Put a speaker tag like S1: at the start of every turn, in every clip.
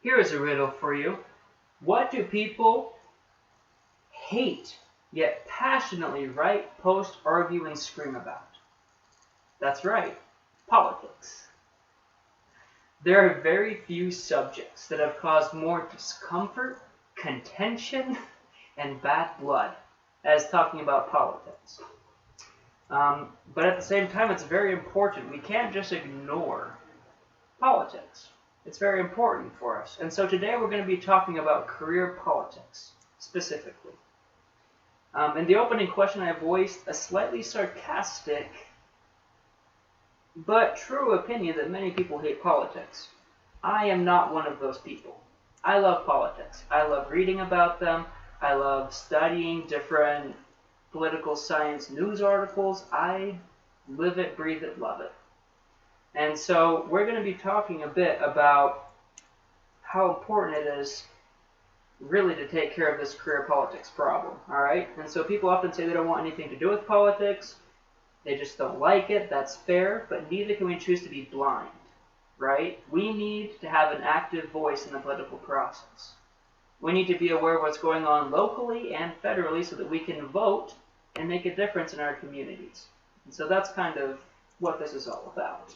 S1: Here is a riddle for you. What do people hate, yet passionately write, post, argue, and scream about? That's right, politics. There are very few subjects that have caused more discomfort, contention, and bad blood as talking about politics. But at the same time, it's very important. We can't just ignore politics. It's very important for us. And so today we're going to be talking about career politics, specifically. In the opening question, I voiced a slightly sarcastic but true opinion that many people hate politics. I am not one of those people. I love politics. I love reading about them. I love studying different political science news articles. I live it, breathe it, love it. And so we're going to be talking a bit about how important it is really to take care of this career politics problem, all right? And so people often say they don't want anything to do with politics. They just don't like it. That's fair, but neither can we choose to be blind, right? We need to have an active voice in the political process. We need to be aware of what's going on locally and federally so that we can vote and make a difference in our communities. And so that's kind of what this is all about.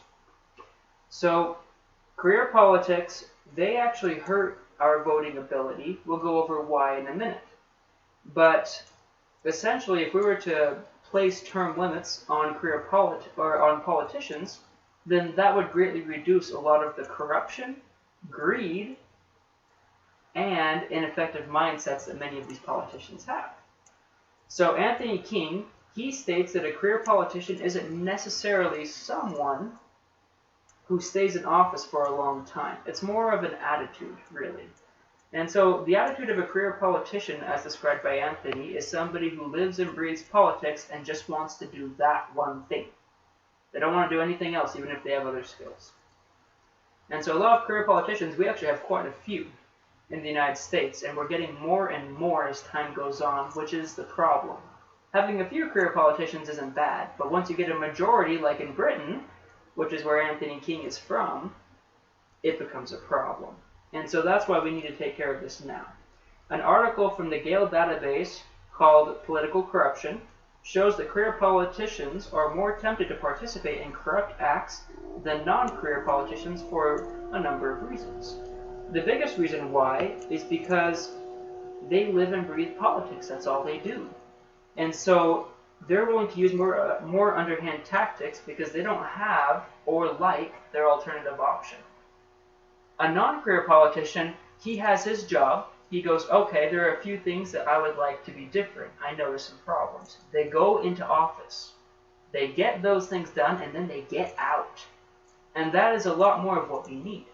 S1: So career politics, they actually hurt our voting ability. We'll go over why in a minute. But essentially, if we were to place term limits on on politicians, then that would greatly reduce a lot of the corruption, greed, and ineffective mindsets that many of these politicians have. So Anthony King, he states that a career politician isn't necessarily someone who stays in office for a long time. It's more of an attitude, really. And so the attitude of a career politician, as described by Anthony, is somebody who lives and breathes politics and just wants to do that one thing. They don't want to do anything else, even if they have other skills. And so a lot of career politicians, we actually have quite a few in the United States, and we're getting more and more as time goes on, which is the problem. Having a few career politicians isn't bad, but once you get a majority, like in Britain, which is where Anthony King is from, it becomes a problem. And so that's why we need to take care of this now. An article from the Gale database called Political Corruption shows that career politicians are more tempted to participate in corrupt acts than non-career politicians for a number of reasons. The biggest reason why is because they live and breathe politics. That's all they do. And so they're willing to use more underhand tactics because they don't have or like their alternative option. A non-career politician, he has his job. He goes, okay, there are a few things that I would like to be different. I notice some problems. They go into office. They get those things done, and then they get out. And that is a lot more of what we need.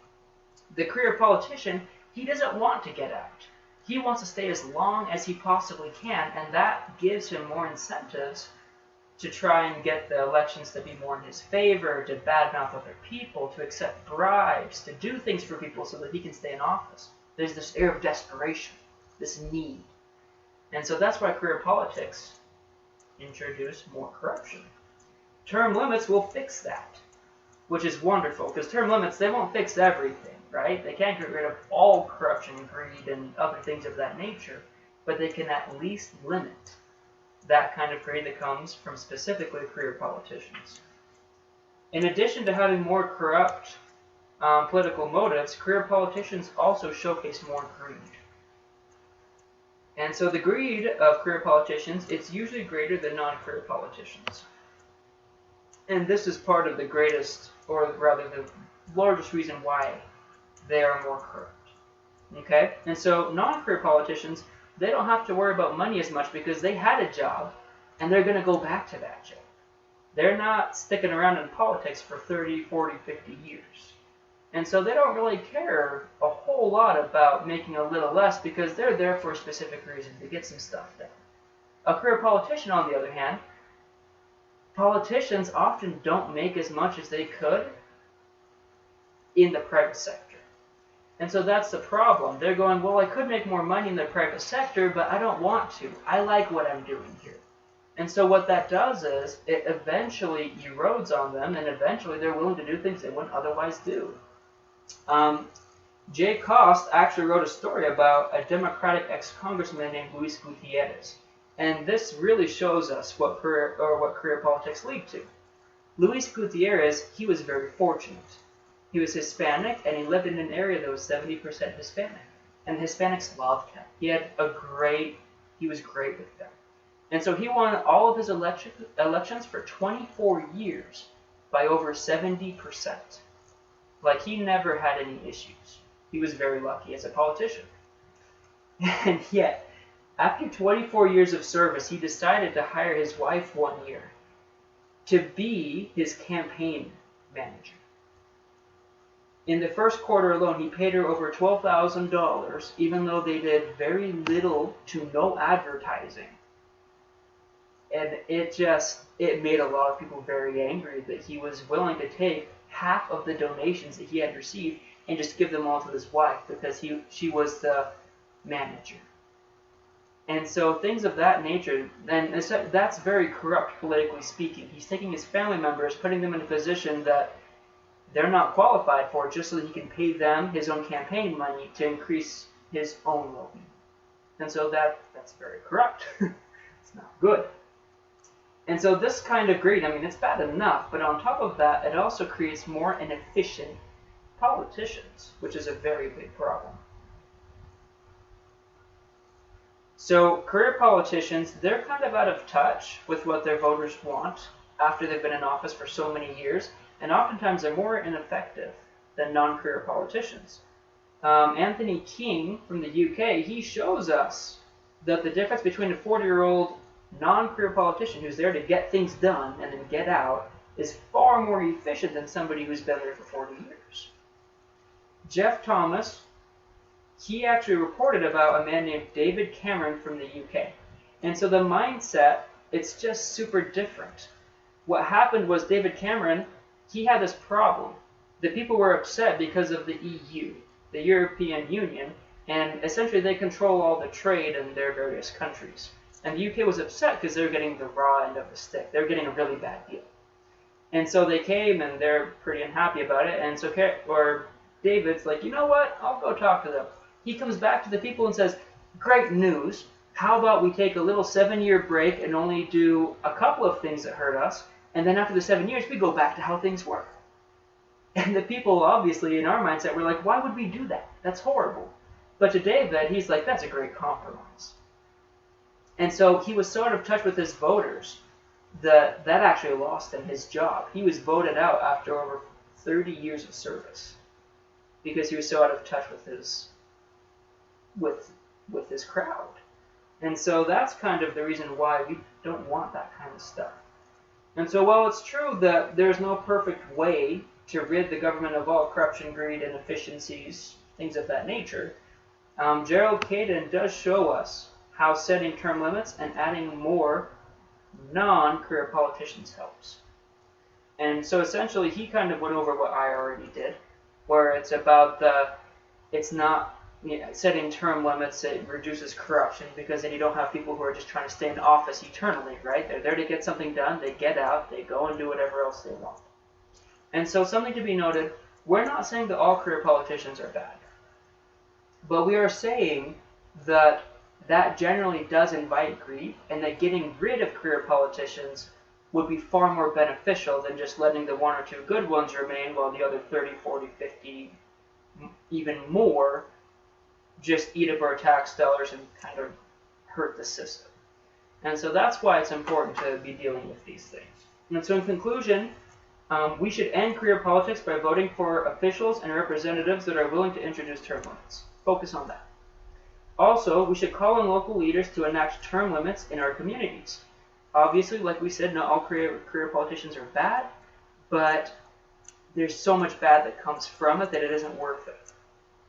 S1: The career politician, he doesn't want to get out. He wants to stay as long as he possibly can, and that gives him more incentives to try and get the elections to be more in his favor, to badmouth other people, to accept bribes, to do things for people so that he can stay in office. There's this air of desperation, this need. And so that's why career politics introduce more corruption. Term limits will fix that, which is wonderful, because term limits, they won't fix everything, right? They can't get rid of all corruption, greed, and other things of that nature, but they can at least limit that kind of greed that comes from specifically career politicians. In addition to having more corrupt political motives, career politicians also showcase more greed. And so the greed of career politicians, it's usually greater than non-career politicians. And this is part of the greatest, or rather the largest reason why they are more corrupt. Okay? And so non-career politicians, they don't have to worry about money as much because they had a job and they're going to go back to that job. They're not sticking around in politics for 30, 40, 50 years. And so they don't really care a whole lot about making a little less because they're there for a specific reason, to get some stuff done. A career politician, on the other hand, politicians often don't make as much as they could in the private sector. And so that's the problem. They're going, well, I could make more money in the private sector, but I don't want to. I like what I'm doing here. And so what that does is it eventually erodes on them, and eventually they're willing to do things they wouldn't otherwise do. Jay Cost actually wrote a story about a Democratic ex-congressman named Luis Gutierrez. And this really shows us what career politics lead to. Luis Gutierrez, he was very fortunate. He was Hispanic, and he lived in an area that was 70% Hispanic. And the Hispanics loved him. He was great with them. And so he won all of his elections for 24 years by over 70%. Like, he never had any issues. He was very lucky as a politician. And yet, after 24 years of service, he decided to hire his wife one year to be his campaign manager. In the first quarter alone, he paid her over $12,000, even though they did very little to no advertising. And it made a lot of people very angry that he was willing to take half of the donations that he had received and just give them all to his wife because she was the manager. And so things of that nature, then that's very corrupt politically speaking. He's taking his family members, putting them in a position that they're not qualified for just so that he can pay them his own campaign money to increase his own well-being. And so that's very corrupt. It's not good. And so this kind of greed, it's bad enough, but on top of that, it also creates more inefficient politicians, which is a very big problem. So career politicians, they're kind of out of touch with what their voters want after they've been in office for so many years, and oftentimes they're more ineffective than non-career politicians. Anthony King from the UK, he shows us that the difference between a 40-year-old non-career politician who's there to get things done and then get out is far more efficient than somebody who's been there for 40 years. Jeff Thomas, he actually reported about a man named David Cameron from the UK. And so the mindset, it's just super different. What happened was David Cameron, he had this problem. The people were upset because of the EU, the European Union, and essentially they control all the trade in their various countries. And the UK was upset because they were getting the raw end of the stick. They were getting a really bad deal. And so they came and they're pretty unhappy about it. And so David's like, you know what? I'll go talk to them. He comes back to the people and says, great news. How about we take a little 7-year break and only do a couple of things that hurt us, and then after the 7 years, we go back to how things were. And the people, obviously, in our mindset, were like, why would we do that? That's horrible. But to David, he's like, that's a great compromise. And so he was so out of touch with his voters that actually lost him his job. He was voted out after over 30 years of service because he was so out of touch with his crowd. And so that's kind of the reason why we don't want that kind of stuff. And so while it's true that there's no perfect way to rid the government of all corruption, greed, inefficiencies, things of that nature, Gerald Caden does show us how setting term limits and adding more non-career politicians helps. And so essentially he kind of went over what I already did, where it's about it's not setting term limits, it reduces corruption because then you don't have people who are just trying to stay in office eternally, right? They're there to get something done, they get out, they go and do whatever else they want. And so something to be noted, we're not saying that all career politicians are bad, but we are saying that generally does invite greed, and that getting rid of career politicians would be far more beneficial than just letting the 1 or 2 good ones remain while the other 30, 40, 50, even more just eat up our tax dollars and kind of hurt the system. And so that's why it's important to be dealing with these things. And so in conclusion, we should end career politics by voting for officials and representatives that are willing to introduce term limits. Focus on that. Also, we should call on local leaders to enact term limits in our communities. Obviously, like we said, not all career politicians are bad, but there's so much bad that comes from it that it isn't worth it.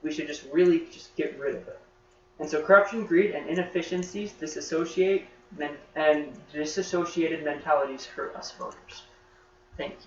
S1: We should just really get rid of it. And so corruption, greed, and inefficiencies disassociated mentalities hurt us voters. Thank you.